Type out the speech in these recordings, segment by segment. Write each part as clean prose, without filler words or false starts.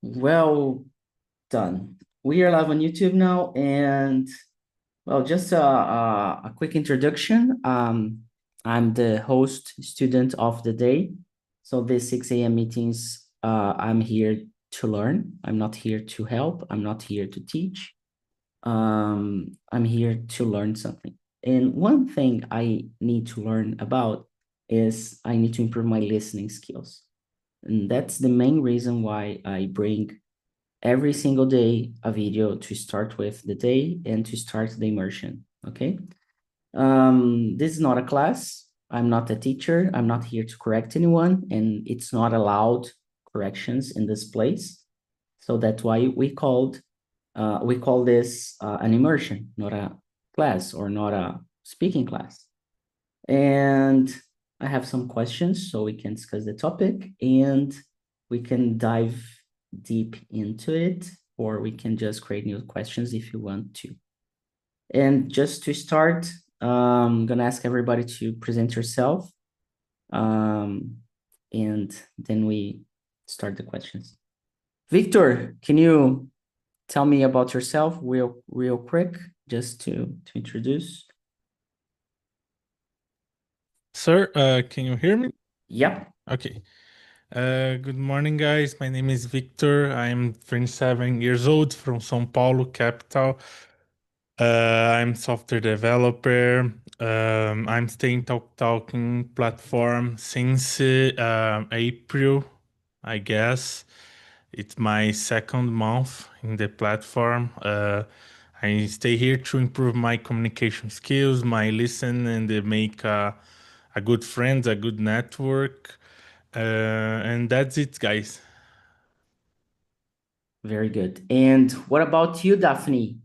Well done. We are live on YouTube now, and well, just a quick introduction. I'm the host student of the day. So this 6 a.m. meetings, I'm here to learn. I'm not here to help. I'm not here to teach. I'm here to learn something. And one thing I need to learn about is I need to improve my listening skills. And that's the main reason why I bring every single day a video to start with the day and to start the immersion. Okay. This is not a class. I'm not a teacher. I'm not here to correct anyone, and it's not allowed corrections in this place. So that's why we call this an immersion, not a class or not a speaking class. And I have some questions so we can discuss the topic and we can dive deep into it, or we can just create new questions if you want to. And just to start, I'm gonna ask everybody to present yourself, and then we start the questions. Victor, can you tell me about yourself real quick, just to introduce? Sir, can you hear me? Yep. Okay. Good morning, guys. My name is Victor. I'm 27 years old from São Paulo, capital. I'm software developer. I'm staying talking platform since April, I guess. It's my second month in the platform. I stay here to improve my communication skills, my listen, and make a good friends, a good network. And that's it, guys. Very good. And what about you, Daphne?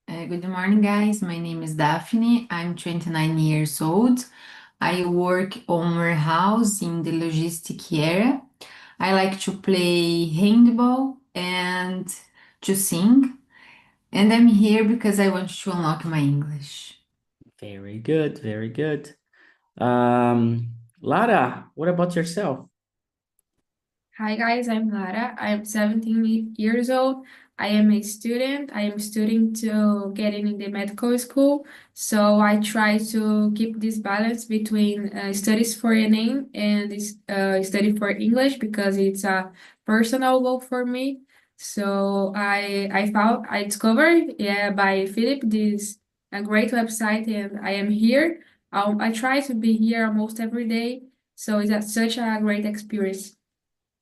Good morning, guys. My name is Daphne. I'm 29 years old. I work on warehouse in the logistic area. I like to play handball and to sing. And I'm here because I want to unlock my English. Very good, very good. Lara, what about yourself? Hi guys, I'm Lara. I'm 17 years old. I am a student. I am studying to get in the medical school. So I try to keep this balance between studies for ENEM and study for English because it's a personal goal for me. So I discovered, yeah, by Philip, this a great website, and I am here. I try to be here almost every day. So such a great experience.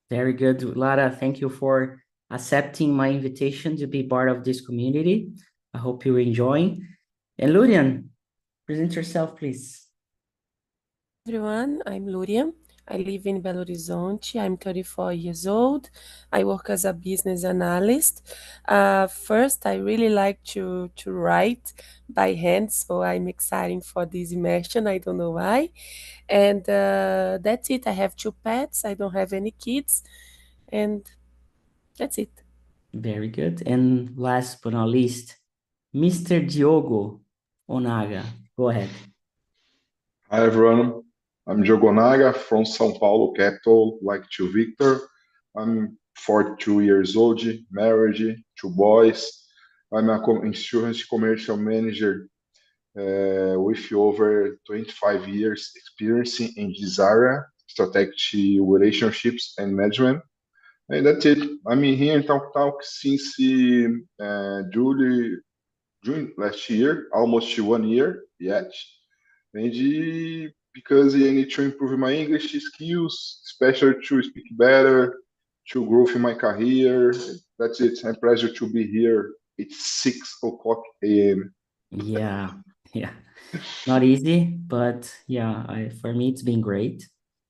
Very good, Lara. Thank you for accepting my invitation to be part of this community. I hope you're enjoying. And Lurian, present yourself, please. Everyone, I'm Luria. I live in Belo Horizonte. I'm 34 years old. I work as a business analyst. First, I really like to write by hand, so I'm excited for this immersion. I don't know why. And that's it. I have 2 pets. I don't have any kids. And that's it. Very good. And last but not least, Mr. Diogo Onaga. Go ahead. Hi everyone, I'm Diogo Naga from São Paulo, capital, like to Victor. I'm 42 years old, married, 2 boys. I'm a insurance commercial manager with over 25 years experience in this area, strategic relationships and management. And that's it. I'm here in Talk since June last year, almost 1 year yet. And because I need to improve my English skills, especially to speak better, to grow in my career. That's it. It's a pleasure to be here. It's 6 o'clock a.m. Yeah, yeah. Not easy, but yeah, for me, it's been great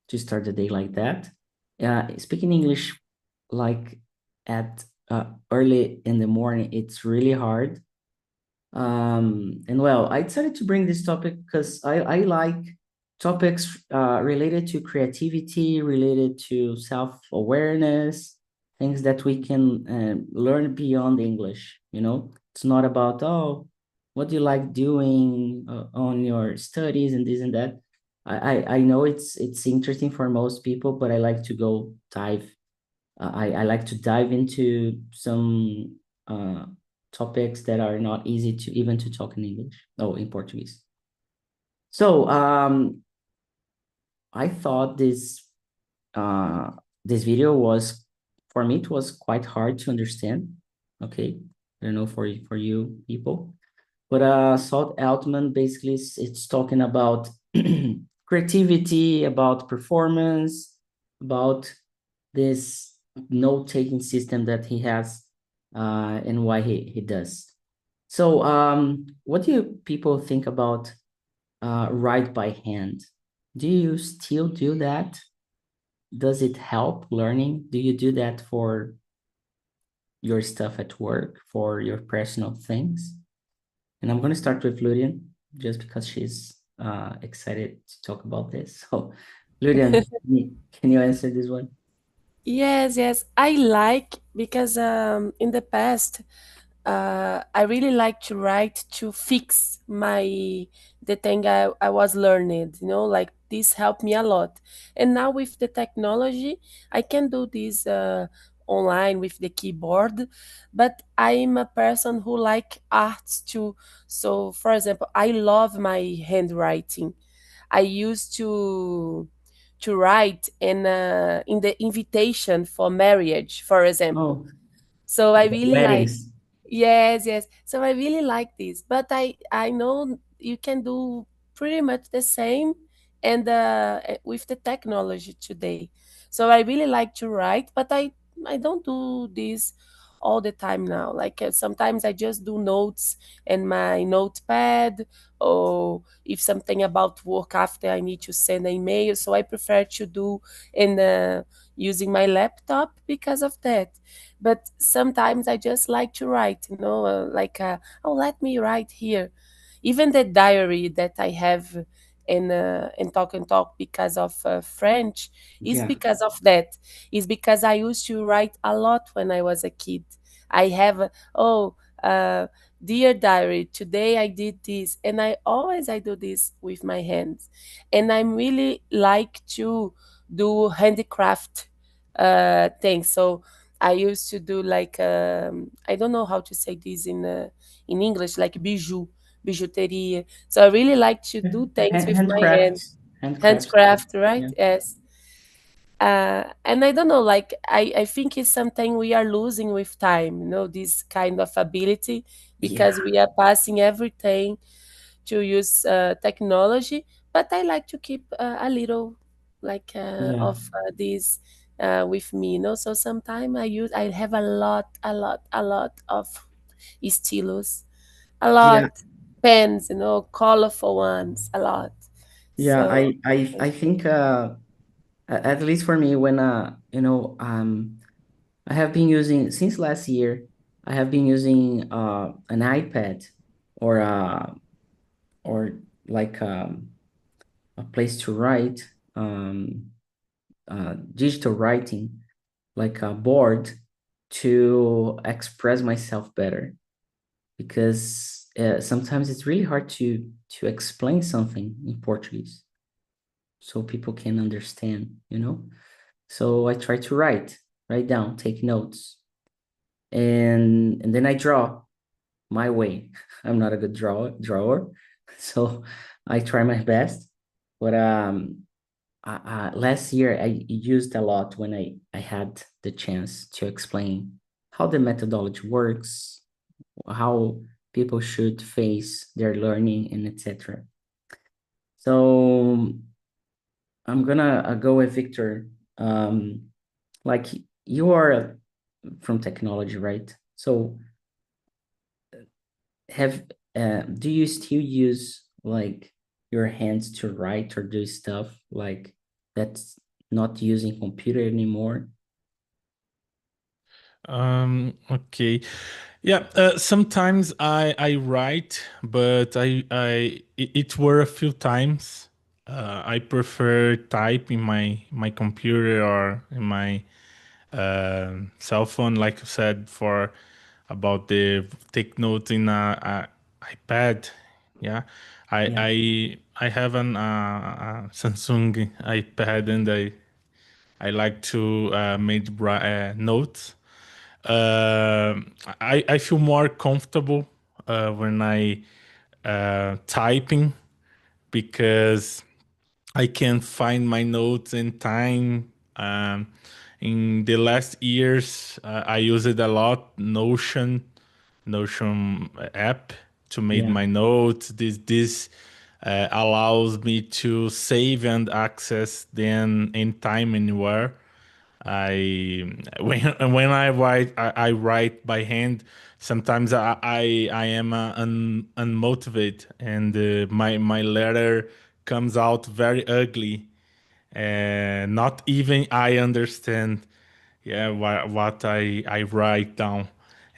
to start the day like that. Speaking English like at early in the morning, it's really hard. And well, I decided to bring this topic because I like topics related to creativity, related to self-awareness, things that we can learn beyond English, you know? It's not about, oh, what do you like doing on your studies and this and that. I know it's interesting for most people, but I like to go dive. I like to dive into some topics that are not easy to even to talk in English. Oh, in Portuguese. So I thought this video was, for me, it was quite hard to understand. Okay, I don't know for you people, but Salt Altman basically it's talking about creativity, about performance, about this note-taking system that he has, and why he does. So what do people think about write by hand? Do you still do that? Does it help learning? Do you do that for your stuff at work, for your personal things? And I'm going to start with Ludian, just because she's excited to talk about this. So, Ludian, can you answer this one? Yes, yes. I like because in the past I really like to write to fix the thing I was learning, like this helped me a lot. And now with the technology, I can do this online with the keyboard, but I'm a person who like arts too. So for example, I love my handwriting. I used to write in the invitation for marriage, for example. Oh, So I really like. weddings. Yes, yes. So I really like this, but I know you can do pretty much the same and with the technology today. So I really like to write, but I don't do this all the time now. Like sometimes I just do notes in my notepad, or if something about work after I need to send an email. So I prefer to do in using my laptop because of that. But sometimes I just like to write, oh, let me write here. Even the diary that I have in Talk and Talk because of French is Yeah. because of that. Is because I used to write a lot when I was a kid. I have uh, dear diary, today I did this, and I do this with my hands, and I'm really like to do handicraft things. So I used to do like I don't know how to say this in English, like bijouterie. So I really like to do things with my Handcraft. hands, Handcraft. handcraft, right? Yeah. Yes. And I don't know, like I think it's something we are losing with time, this kind of ability, because Yeah. we are passing everything to use technology. But I like to keep a little like Yeah. of this with me, So sometimes I have a lot of stylus, a Yeah. lot pens, colorful ones, a lot. Yeah. So I think at least for me, when I have been using since last year, I have been using an iPad, or or like a place to write, digital writing, like a board, to express myself better, because sometimes it's really hard to explain something in Portuguese so people can understand. So I try to write down, take notes, and then I draw my way. I'm not a good drawer, so I try my best. But last year I used a lot when I had the chance to explain how the methodology works, how people should face their learning, and etc. So I'm gonna go with Victor. Like, you are from technology, right? So have do you still use like your hands to write or do stuff like that's not using computer anymore? Okay. Yeah, sometimes I write, but it were a few times. I prefer type in my computer or in my cell phone, like you said, about the take notes in a iPad. Yeah, Yeah. I have an Samsung iPad, and I like to make notes. I feel more comfortable when I typing, because I can find my notes in time. In the last years, I use it a lot. Notion app to make Yeah. my notes. This allows me to save and access them anytime, anywhere. I when I write by hand. Sometimes I am unmotivated, and my letter comes out very ugly, and not even I understand, yeah, what I write down.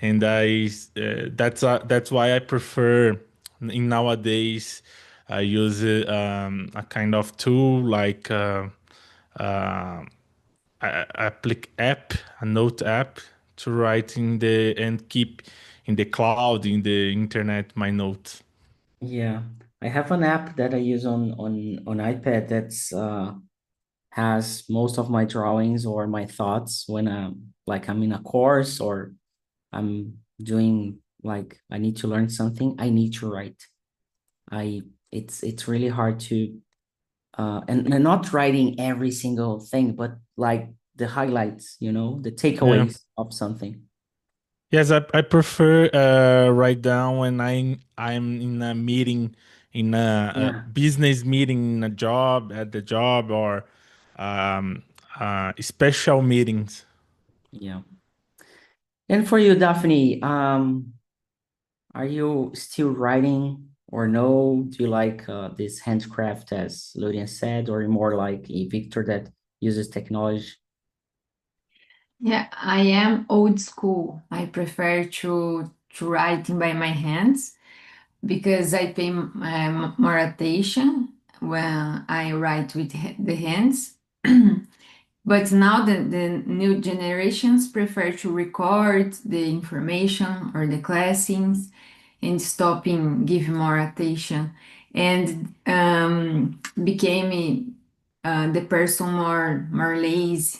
And that's why I prefer, in nowadays, I use a kind of tool like uh, a note app, to write in the and keep in the cloud, in the internet, my notes. Yeah. I have an app that I use on iPad that's has most of my drawings or my thoughts when I'm in a course, or I'm doing, like, I need to learn something, I need to write. It's really hard to and not writing every single thing, but like the highlights, the Yeah. takeaways of something. Yes, I prefer write down when I'm in a meeting, in a Yeah. business meeting, in a job, at the job, or um, special meetings. Yeah. And for you, Daphne, are you still writing or no? Do you like this handcraft, as Lurian said, or more like a Victor that uses technology? Yeah, I am old school. I prefer to writing by my hands because I pay more attention when I write with the hands. But now the new generations prefer to record the information or the classings and stopping give more attention, and became the person more lazy.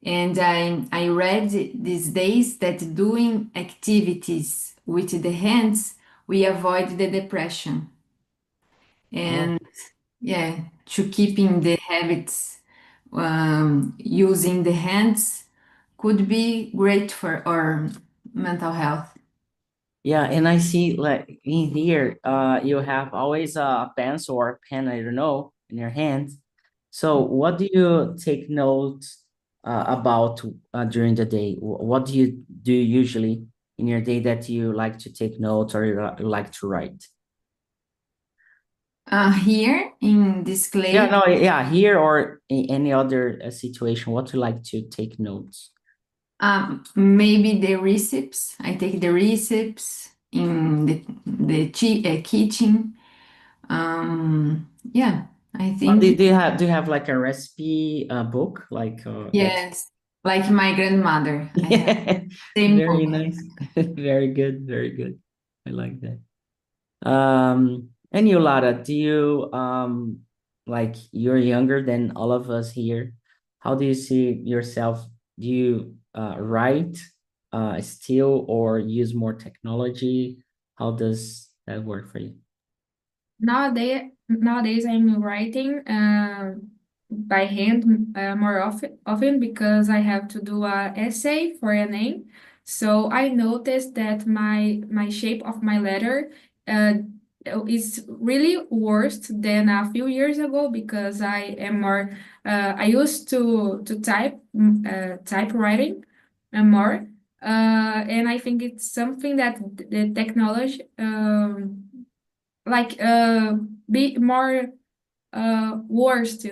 And I read these days that doing activities with the hands, we avoid the depression. Oh, And yeah, to keeping the habits using the hands could be great for our mental health. yeah. And I see, like, in here, you have always a pencil or a pen, I don't know, in your hand. So what do you take notes about during the day? What do you do usually in your day that you like to take notes, or you like to write? Here in this Yeah, clay, no, yeah, here or in any other situation, what do you like to take notes? maybe the recipes. I take the recipes in the kitchen. Yeah, I Oh, think do you have like a recipe book, like that's yes, like my grandmother. I have yeah, same very book. nice. Very good, very good. I like that. And you, Lara, do you like, you're younger than all of us here. How do you see yourself? Do you write still, or use more technology? How does that work for you? Nowadays I'm writing by hand more often because I have to do a essay for a name. So I noticed that my shape of my letter uh, is really worse than a few years ago because I am more I used to typewriting more. And I think it's something that the technology like be more worst,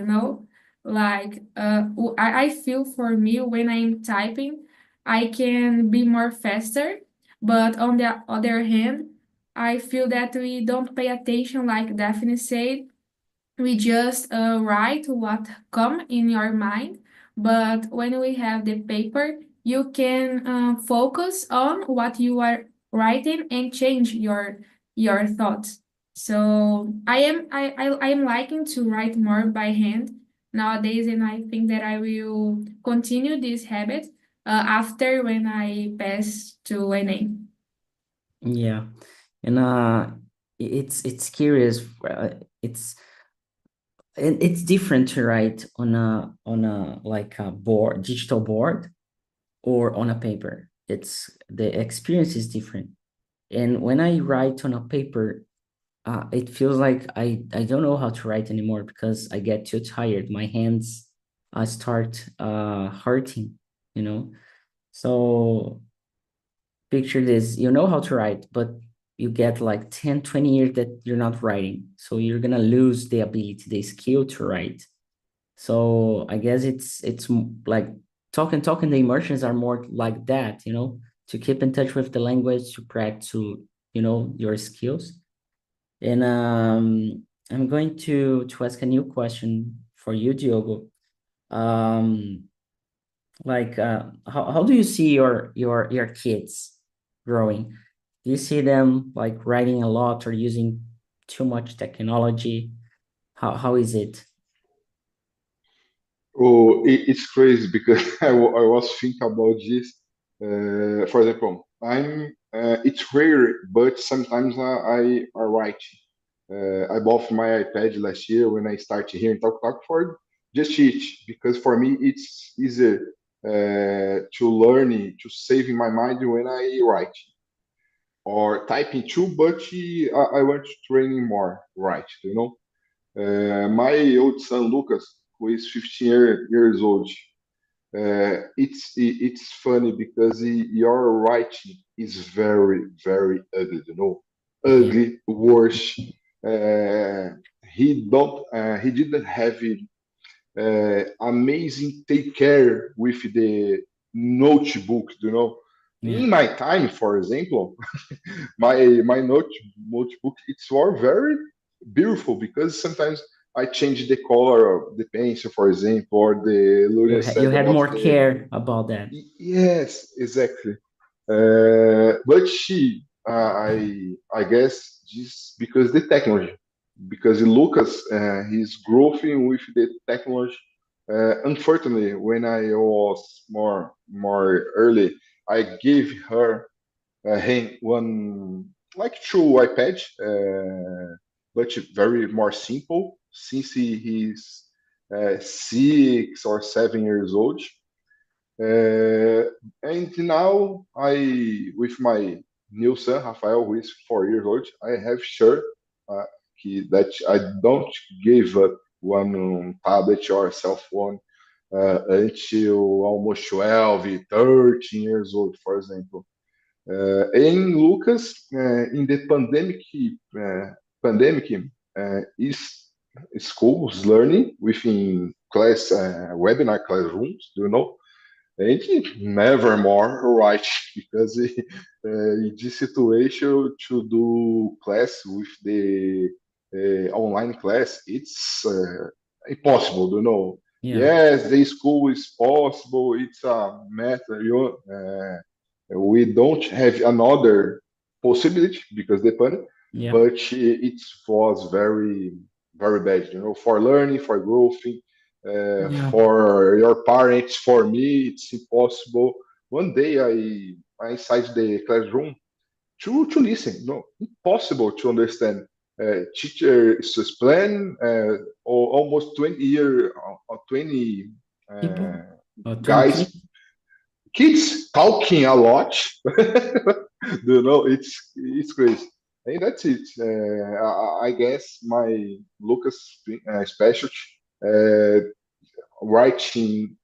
like I feel for me when I'm typing I can be more faster, but on the other hand I feel that we don't pay attention, like Daphne said. We just write what come in your mind, but when we have the paper you can focus on what you are writing and change your thoughts. So I am liking to write more by hand nowadays, and I think that I will continue this habit after when I pass to NA. Yeah, and it's curious. It's different to write on a like a board, digital board, or on a paper. It's the experience is different. And when I write on a paper, it feels like I don't know how to write anymore because I get too tired. My hands start hurting, you know. So picture this, you know how to write, but you get like 10, 20 years that you're not writing. So you're gonna lose the ability, the skill to write. So I guess like talking, the emotions are more like that, you know, to keep in touch with the language, to practice, you know, your skills. And I'm going to ask a new question for you, Diogo. Um, like how do you see your kids growing? Do you see them like writing a lot or using too much technology? How is it? Oh, it's crazy because I was thinking about this. For example, it's rare, but sometimes I write. I bought my iPad last year when I started here in Talk Talk for just teach because for me it's easier to learn, to save in my mind when I write or typing too, but I want to training more, right? You know, my old son Lucas, who is 15 years old, it's funny because your writing is very very ugly, you know, Yeah, ugly, worse. He didn't have amazing take care with the notebook, you know. yeah, In my time, for example, my notebook it's all very beautiful because sometimes I change the color of the pencil, for example, or the Luria you said had about more the care about that. yes, exactly. But I guess just because the technology, because Lucas, he's growing with the technology. Unfortunately, when I was more early, I gave him one like two iPad, but very more simple since he's 6 or 7 years old. And now with my new son Rafael, who is 4 years old, I have sure that I don't give up one tablet or cell phone until almost 12, 13 years old, for example. And Lucas, in the pandemic is schools learning within class webinar classrooms, do you know? And never more right because in this situation to do class with the online class, it's impossible, you know. Yeah, Yes, the school is possible. It's a matter. We don't have another possibility because the pandemic, yeah, but it was very, very bad, you know, for learning, for growth, yeah, for your parents, for me, it's impossible. One day I inside the classroom to listen. No, impossible to understand. Teacher is plan almost 20 year or 20 people, uh, 20 guys, kids. kids talking a lot. You know, it's crazy. And that's it. I guess my Lucas specialty uh, writing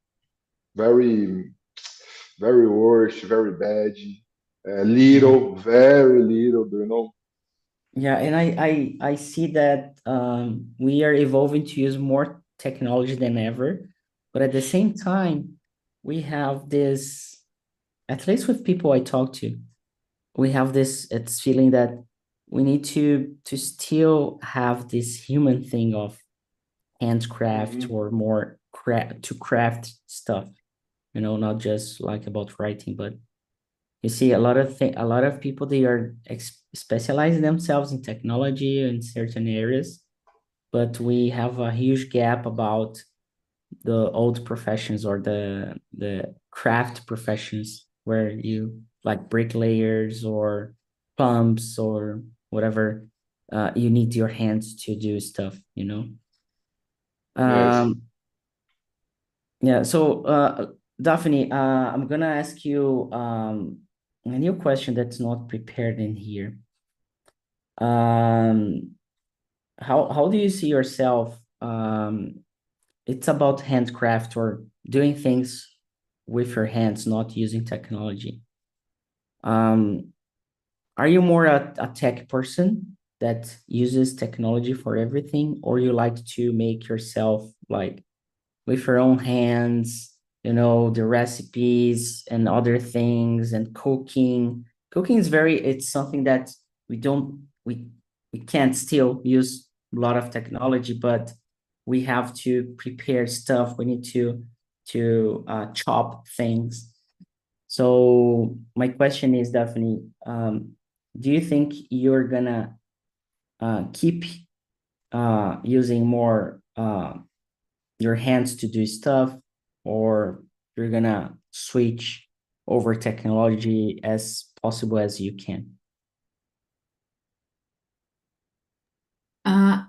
very very worse, very bad, Yeah. little, very little. Do you know? Yeah, and I see that we are evolving to use more technology than ever, but at the same time, we have this, at least with people I talk to, we have this it's feeling that we need to still have this human thing of handcraft Mhm. or more craft to craft stuff, you know, not just like about writing, but You see a lot of people, they are specializing themselves in technology in certain areas, but we have a huge gap about the old professions or the craft professions where you like bricklayers or pumps or whatever, you need your hands to do stuff, you know? Yes. Yeah, so Daphne, I'm gonna ask you a new question that's not prepared in here. How do you see yourself? It's about handcraft or doing things with your hands, not using technology. Are you more a tech person that uses technology for everything, or you like to make yourself like with your own hands, you know, the recipes and other things and cooking? Cooking is it's something that we don't, we can't still use a lot of technology, but we have to prepare stuff. We need to chop things. So my question is, Daphne, do you think you're gonna keep using more your hands to do stuff, or you're gonna switch over technology as possible as you can?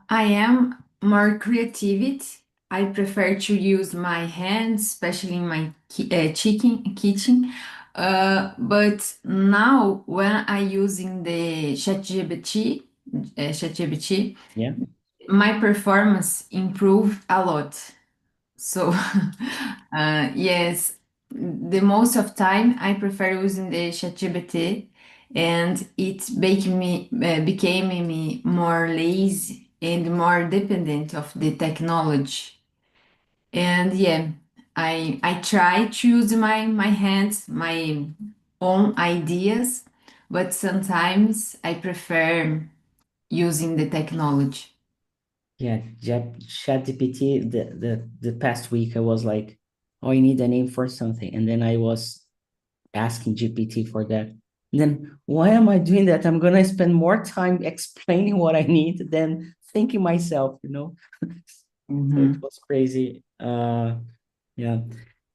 I am more creative. I prefer to use my hands, especially in my kitchen. But now when I using the ChatGPT, Yeah. my performance improved a lot. So yes, the most of time I prefer using the ChatGPT, and it became me more lazy and more dependent of the technology. And yeah, I try to use my hands, my own ideas, but sometimes I prefer using the technology. Yeah, ChatGPT, the past week I was like, oh, I need a name for something. And then I was asking GPT for that. And then why am I doing that? I'm gonna spend more time explaining what I need than thinking myself, you know? So it was crazy. Yeah.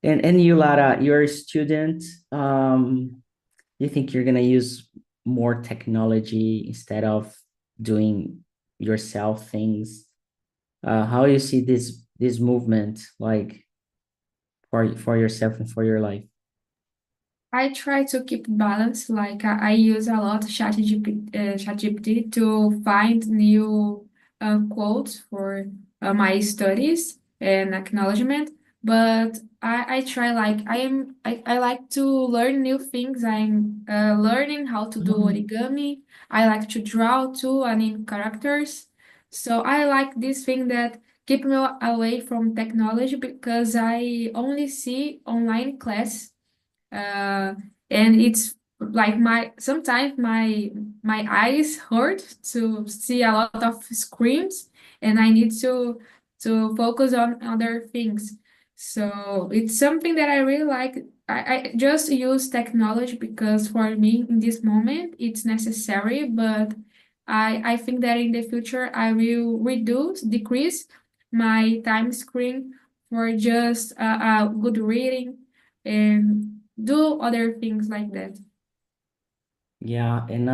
And you, Lara, you're a student. You think you're gonna use more technology instead of doing yourself things? How you see this movement like for yourself and for your life? I try to keep balance. Like I use a lot ChatGPT to find new quotes for my studies and acknowledgement. But I try like I like to learn new things. I'm learning how to do origami. I like to draw too and in characters. So I like this thing that keep me away from technology because I only see online class, uh, and it's like my sometimes my eyes hurt to see a lot of screens, and I need to focus on other things. So it's something that I really like. I just use technology because for me in this moment it's necessary, but I think that in the future I will decrease my time screen for just good reading and do other things like that. Yeah, and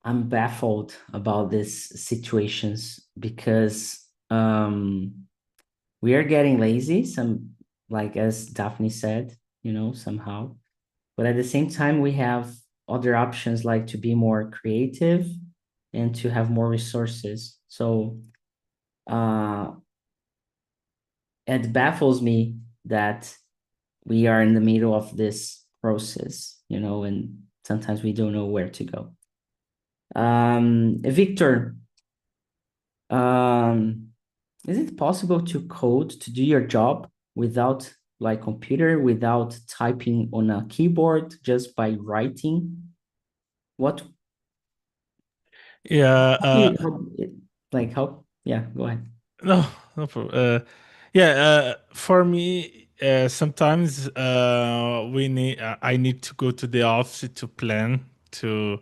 I'm baffled about these situations because we are getting lazy, like as Daphne said, you know, somehow. But at the same time, we have other options like to be more creative and to have more resources. So uh, it baffles me that we are in the middle of this process, you know, and sometimes we don't know where to go. Victor, is it possible to code to do your job without like computer, without typing on a keyboard, just by writing? What Yeah, like how? Yeah, go ahead. no, no problem. Yeah, for me, sometimes I need to go to the office to plan to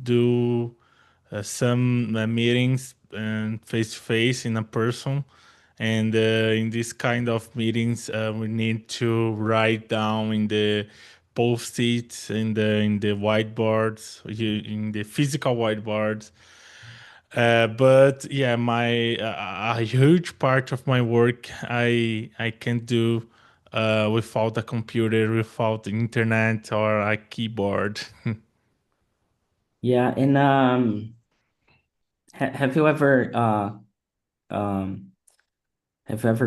do some meetings and face to face in a person. And in this kind of meetings, we need to write down in the post-its, in the whiteboards, in the physical whiteboards. But yeah, my a huge part of my work I can do without a computer, without the internet or a keyboard. Yeah, and have you ever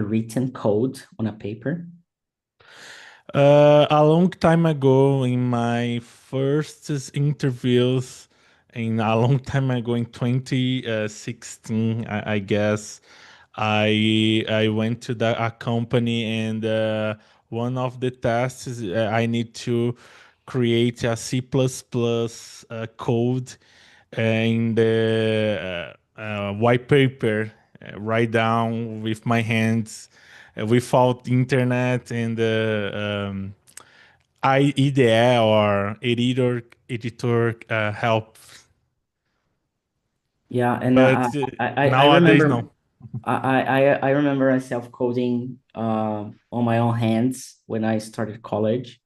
written code on a paper? A long time ago, in my first interviews, in a long time ago, in 2016, I guess, I went to a company, and one of the tasks is I need to create a C++ code in the white paper, write down with my hands, without internet and IDE or editor help. Yeah, and But I nowadays, remember no. I remember myself coding on my own hands when I started college.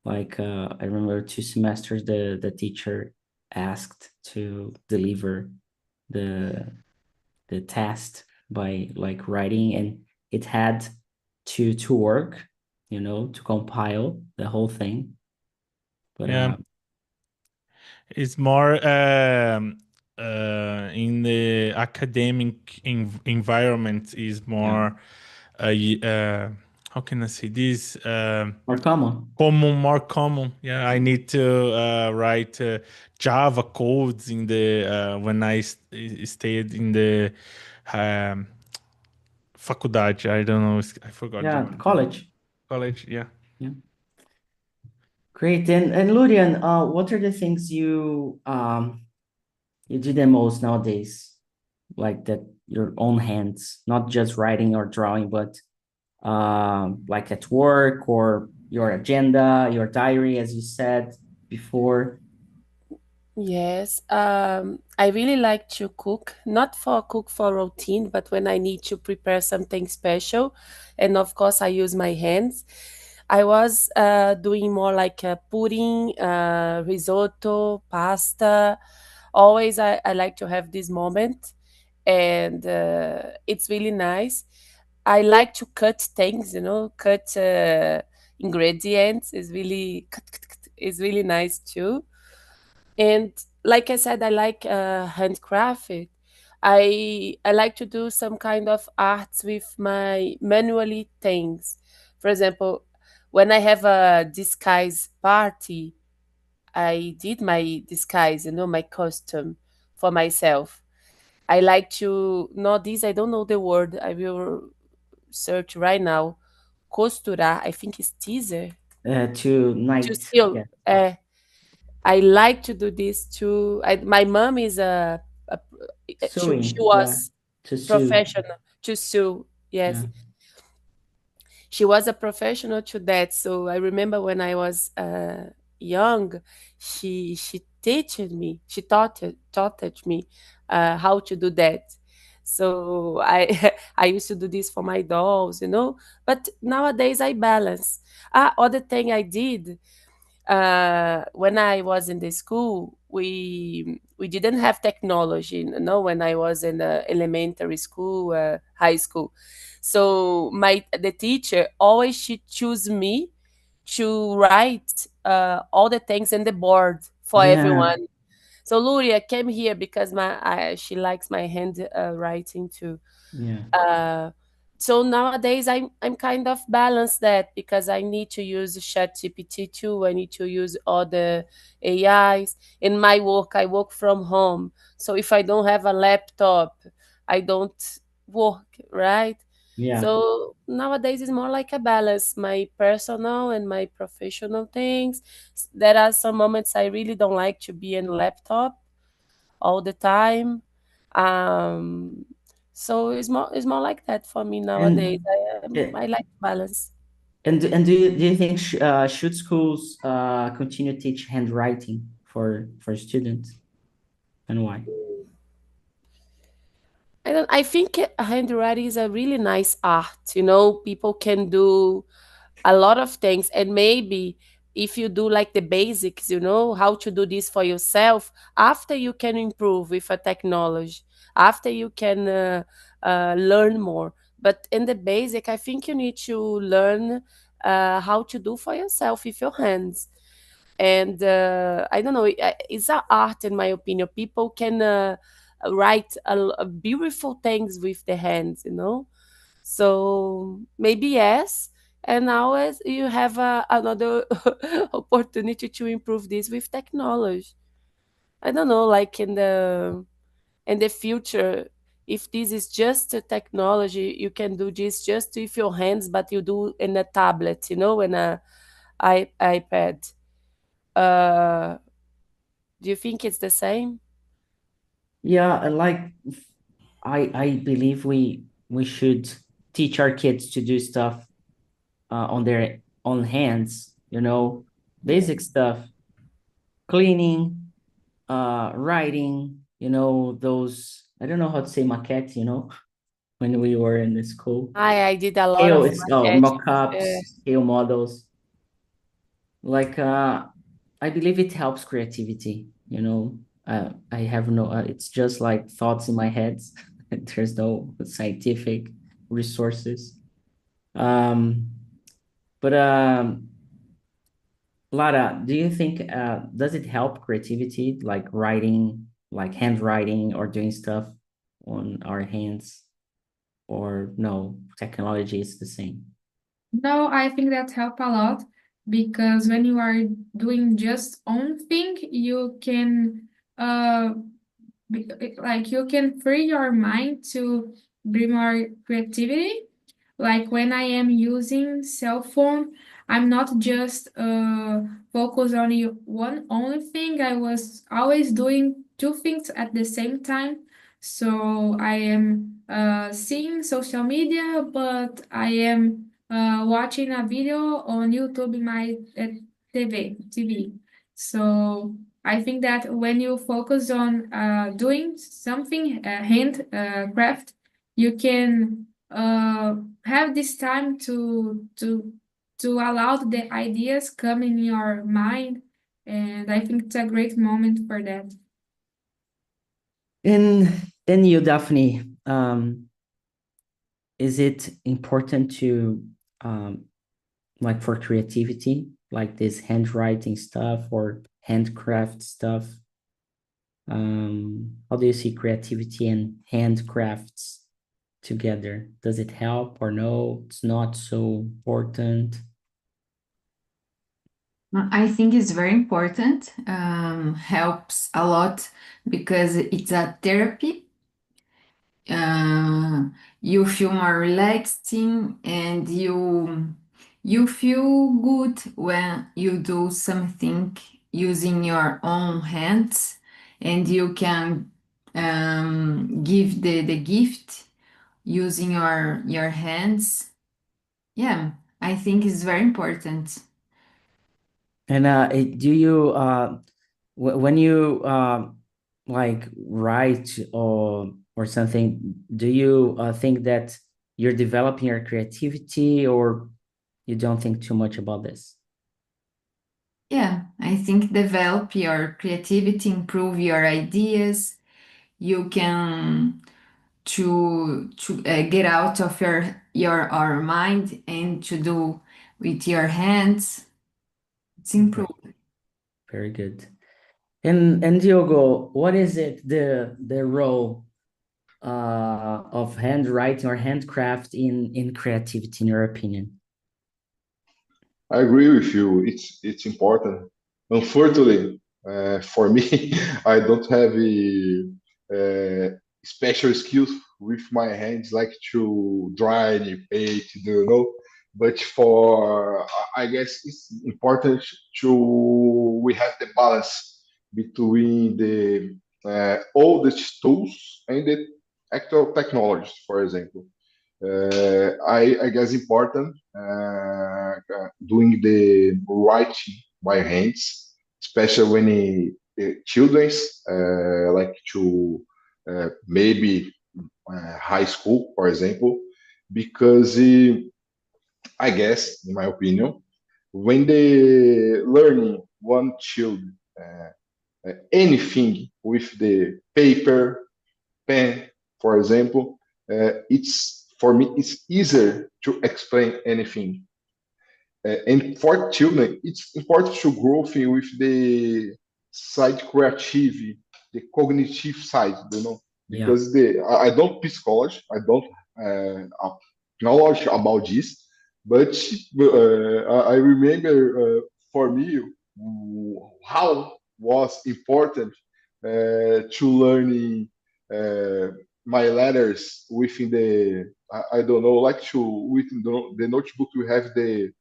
Like I remember 2 semesters the teacher asked to deliver the test by like writing, and it had to work, to compile the whole thing. But Yeah. It's more in the academic environment is more how can I say this? More common. More common. Yeah, I need to write Java codes in the when I stayed in the um, faculdade. I don't know. I forgot. Yeah, college. College. Yeah. Yeah. Great. And Lurian, what are the things you do the most nowadays? Like that your own hands, not just writing or drawing, but like at work or your agenda, your diary, as you said before. Yes, I really like to cook, not for cook for routine, but when I need to prepare something special. And of course, I use my hands. I was doing more like pudding, risotto, pasta. Always, I like to have this moment, and it's really nice. I like to cut things, cut ingredients. Is really nice too. And like I said, I like handcrafted. I like to do some kind of arts with my manually things. For example, when I have a disguise party, I did my disguise, my costume for myself. I like to know this. I don't know the word. I will search right now. Costurar. I think it's teaser. To To night. seal. Yeah. I like to do this too. My mom is she Sewing. Yeah. was To sew. professional to sew. Yes, Yeah. she was a professional to that. So I remember when I was young, she taught me how to do that. So I I used to do this for my dolls, But nowadays I balance. Other thing I did when I was in the school, we didn't have technology, when I was in elementary school, high school. So the teacher always she choose me to write all the things in the board for Yeah. everyone. So Luria came here because she likes my hand writing too. Yeah. Uh, so nowadays I'm kind of balance that because I need to use ChatGPT too. I need to use other AIs. In my work, I work from home. So if I don't have a laptop, I don't work, right? Yeah. So nowadays it's more like a balance, my personal and my professional things. There are some moments I really don't like to be in laptop all the time. Um, So it's more like that for me nowadays. I like balance. And do you think should schools continue to teach handwriting for students, and why? I think handwriting is a really nice art. You know, people can do a lot of things, and maybe if you do like the basics, you know, how to do this for yourself, after you can improve with a technology, after you can learn more. But in the basic, I think you need to learn how to do for yourself with your hands. And I don't know, it's an art in my opinion. People can write beautiful things with their hands, you know. So maybe yes. And now as you have another opportunity to improve this with technology. I don't know, like in the future, if this is just a technology, you can do this just with your hands, but you do in a tablet, you know, in a iPad. Uh, do you think it's the same? Yeah, like I believe we should teach our kids to do stuff on their own hands, you know, basic stuff, cleaning, writing, you know, those, I don't know how to say maquette, you know, when we were in the school. I did a lot Scale, of it's maquettes. mock-ups, scale models. Like I believe it helps creativity, you know. I have no it's just like thoughts in my head. There's no scientific resources. But Lara, do you think does it help creativity, like writing, like handwriting or doing stuff on our hands, or no, technology is the same? No, I think that help a lot because when you are doing just one thing, you can like you can free your mind to bring more creativity. Like when I am using cell phone, I'm not just focused on one only thing. I was always doing two things at the same time. So I am seeing social media, but I am watching a video on YouTube in my TV. So I think that when you focus on doing something hand craft, you can have this time to allow the ideas come in your mind, and I think it's a great moment for that. And you, Daphne, is it important to like for creativity, like this handwriting stuff or handcraft stuff? How do you see creativity and handcrafts together? Does it help or no? It's not so important. I think it's very important, helps a lot because it's a therapy. You feel more relaxing and you feel good when you do something using your own hands, and you can give the gift using your hands. Yeah, I think it's very important. And do you when you like write or something, do you think that you're developing your creativity, or you don't think too much about this? Yeah, I think develop your creativity, improve your ideas. You can to get out of your our mind and to do with your hands. It's improved. Very good. And Diogo, what is it the role of handwriting or handcraft in creativity, in your opinion? I agree with you. It's important. Unfortunately, for me, I don't have special skills with my hands, like to draw and paint, you know. But for I guess it's important to we have the balance between the all the tools and the actual technologies, for example. I guess important doing the writing by hands, especially when children's like to maybe high school, for example, because I guess, in my opinion, when they learning one child anything with the paper, pen, for example, it's for me it's easier to explain anything. And for children, it's important to grow with the side creative, the cognitive side, Yeah. because I don't psychology, I don't knowledge about this, but I remember for me how was important to learning my letters within I don't know, like to within the notebook we have the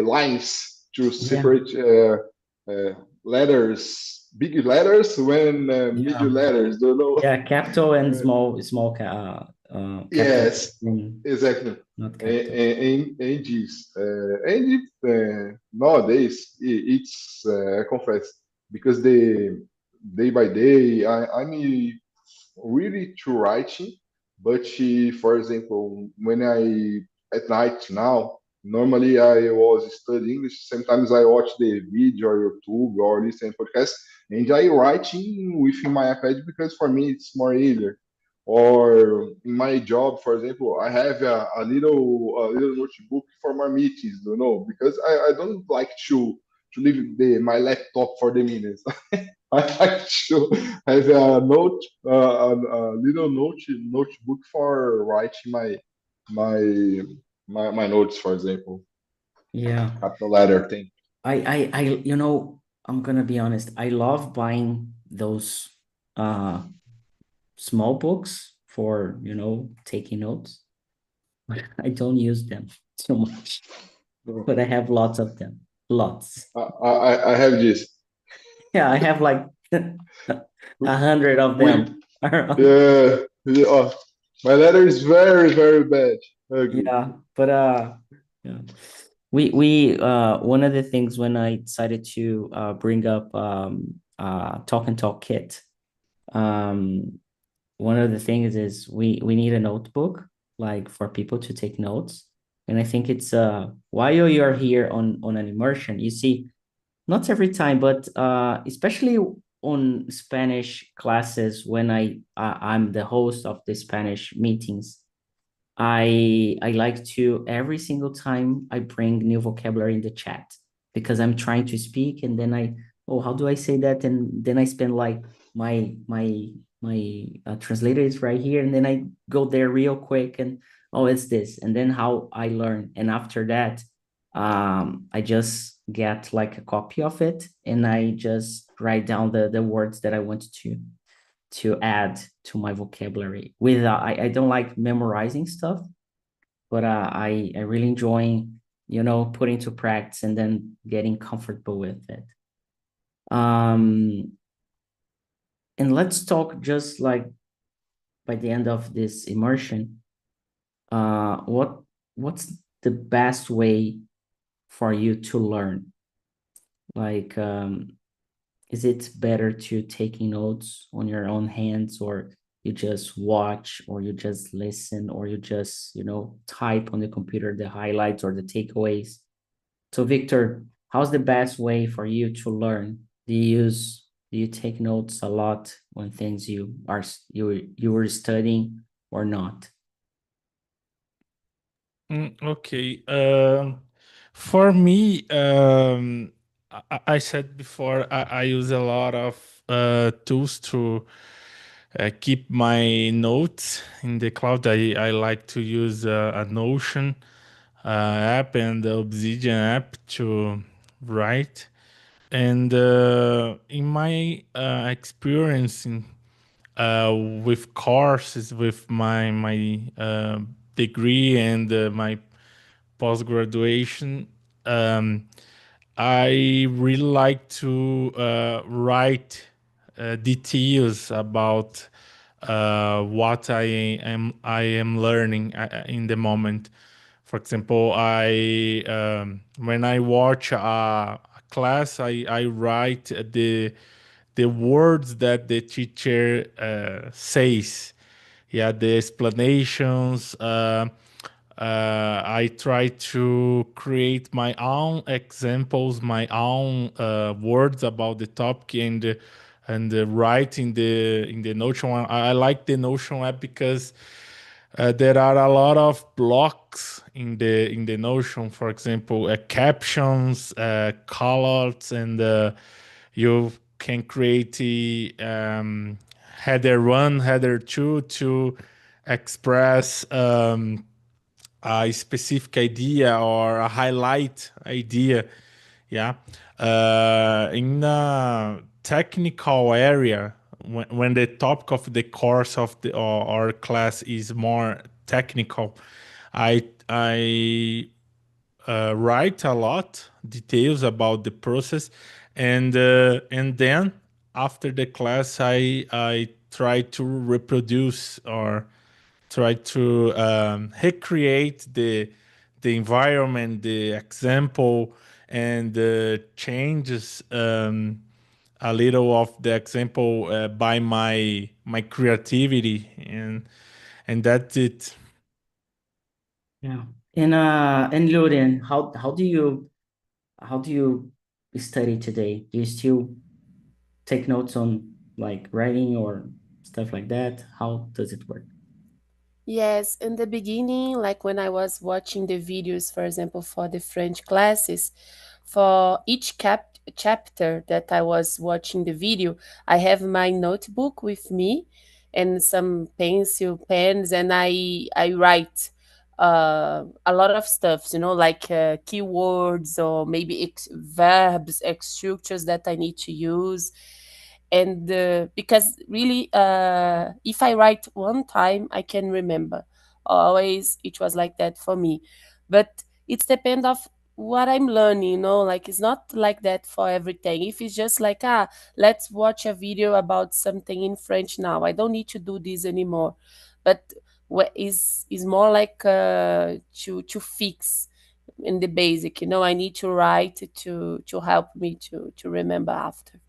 lines to separate letters, big letters when middle letters, don't know. Yeah, capital and small capital. Yes, exactly. Not capital. And this, nowadays it's I confess because the day by day I'm really to writing, but for example, when I at night now, normally I was studying English. Sometimes I watch the video or YouTube or listen podcast, and I writing within my iPad because for me it's more easier. Or in my job, for example, I have a little notebook for my meetings, because I don't like to leave my laptop for the minutes. I like to have a little notebook for writing my notes, for example. Yeah. Capital letter thing. I'm gonna be honest. I love buying those small books for, taking notes. I don't use them too much, but I have lots of them. Lots. I have this. Yeah, I have like 100 of them. Yeah. My letter is very, very bad. Ugly. Yeah, but yeah. We one of the things when I decided to bring up Talk and Talk Kit, one of the things is we need a notebook like for people to take notes. And I think it's while you're here on an immersion, you see, not every time, but especially on Spanish classes when I'm the host of the Spanish meetings. I like to every single time I bring new vocabulary in the chat because I'm trying to speak and then how do I say that? And then I spend like my translator is right here and then I go there real quick and it's this and then how I learn. And after that, I just get like a copy of it and I just write down the words that I want to add to my vocabulary. I don't like memorizing stuff, but I really enjoy, putting to practice and then getting comfortable with it. And let's talk just like by the end of this immersion, what's the best way for you to learn? Like, is it better to taking notes on your own hands or you just watch or you just listen or you just, type on the computer the highlights or the takeaways? So Victor, how's the best way for you to learn? Do you take notes a lot when things you were studying or not? Okay. For me, I said before, I use a lot of tools to keep my notes in the cloud. I like to use a Notion app and the Obsidian app to write. And in my experience with courses, with my degree and my post graduation, I really like to write details about what I am learning in the moment. For example, when I watch a class, I write the words that the teacher says. Yeah, the explanations. I try to create my own examples, my own words about the topic, and write in the Notion. I like the Notion app because there are a lot of blocks in the Notion. For example, captions, callouts, and you can create the header 1, header 2 to express a specific idea or a highlight idea. Yeah. In a technical area, when the topic of the course of the or class is more technical, I write a lot details about the process, and then after the class I try to reproduce or try to recreate the environment, the example, and changes a little of the example by my creativity, and that's it. Yeah. And Lurian, how do you study today? Do you still take notes on like writing or stuff like that? How does it work? Yes, in the beginning, like when I was watching the videos, for example, for the French classes, for each chapter that I was watching the video, I have my notebook with me and some pencil, pens, and I write a lot of stuff, like keywords or maybe verbs, structures that I need to use. And because really, if I write one time, I can remember. Always it was like that for me, but it's depend of what I'm learning, like it's not like that for everything. If it's just like, let's watch a video about something in French now, I don't need to do this anymore. But what is more like to fix in the basic, I need to write to help me to remember after.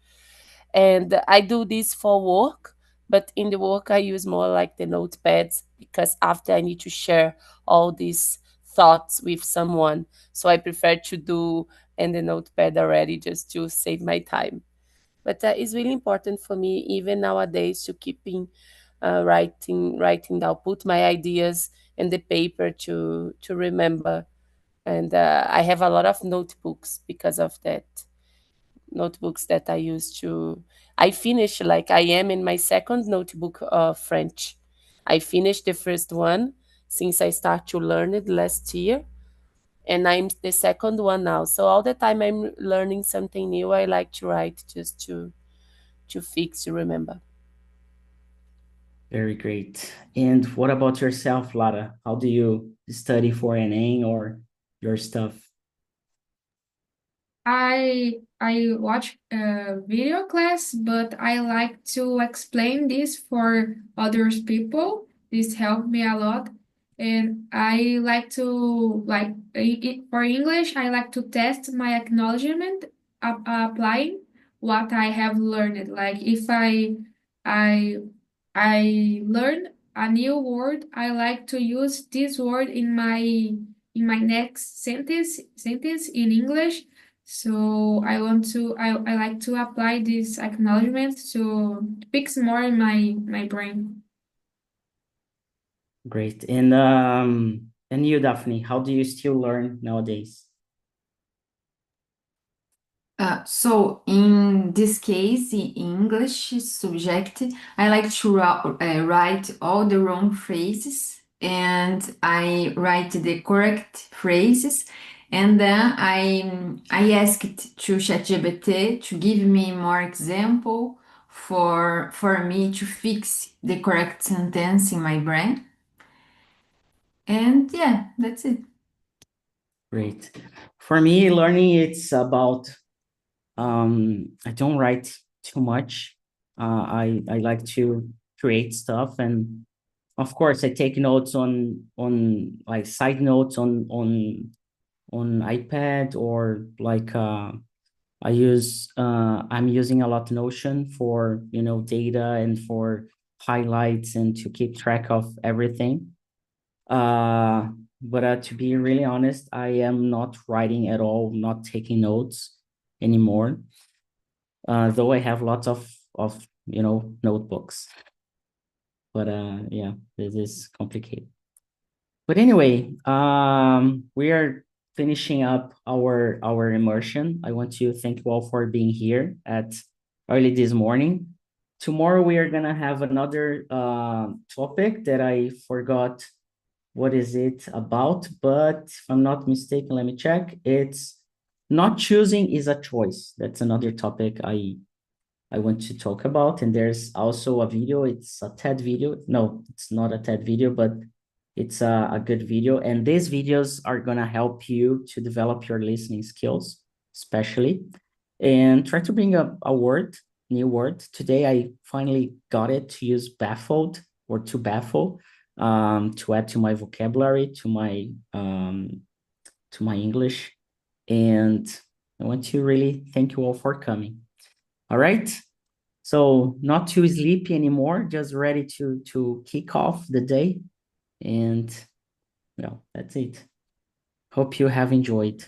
And I do this for work, but in the work I use more like the notepads, because after I need to share all these thoughts with someone, so I prefer to do in the notepad already, just to save my time. But it's really important for me even nowadays to keeping writing down, put my ideas in the paper to remember. And I have a lot of notebooks because of that, notebooks that I use to. I finished, like I am in my second notebook of French. I finished the first one since I started to learn it last year, and I'm the second one now. So all the time I'm learning something new, I like to write just to fix, to remember. Very great. And what about yourself, Lara? How do you study for an aim or your stuff? I watch a video class, but I like to explain this for others people. This helped me a lot. And I like to for English, I like to test my acknowledgement applying what I have learned. Like if I I learn a new word, I like to use this word in my next sentence in English. So I like to apply this acknowledgement to fix more in my brain. Great. And you, Daphne, how do you still learn nowadays? So in this case, in English subject, I like to write all the wrong phrases, and I write the correct phrases, and then I asked to ChatGPT to give me more example for me to fix the correct sentence in my brain. And yeah, that's it. Great. For me, learning, it's about, I don't write too much. I like to create stuff. And of course, I take notes on like side notes on iPad, or like I'm using a lot Notion for, data and for highlights and to keep track of everything. But to be really honest, I am not writing at all, not taking notes anymore. Though I have lots of notebooks. But yeah, this is complicated. But anyway, we are finishing up our immersion. I want to thank you all for being here at early this morning. Tomorrow we are gonna have another topic that I forgot what is it about, but if I'm not mistaken, let me check. It's not choosing is a choice. That's another topic I want to talk about. And there's also a video. It's a TED video. No, it's not a TED video, but it's a good video. And these videos are gonna help you to develop your listening skills, especially. And try to bring up a new word. Today, I finally got it to use baffled, or to baffle, to add to my vocabulary, to my English. And I want to really thank you all for coming. All right. So not too sleepy anymore, just ready to kick off the day. And well, that's it. Hope you have enjoyed.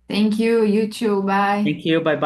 Thank you. You too. Bye. Thank you. Bye-bye.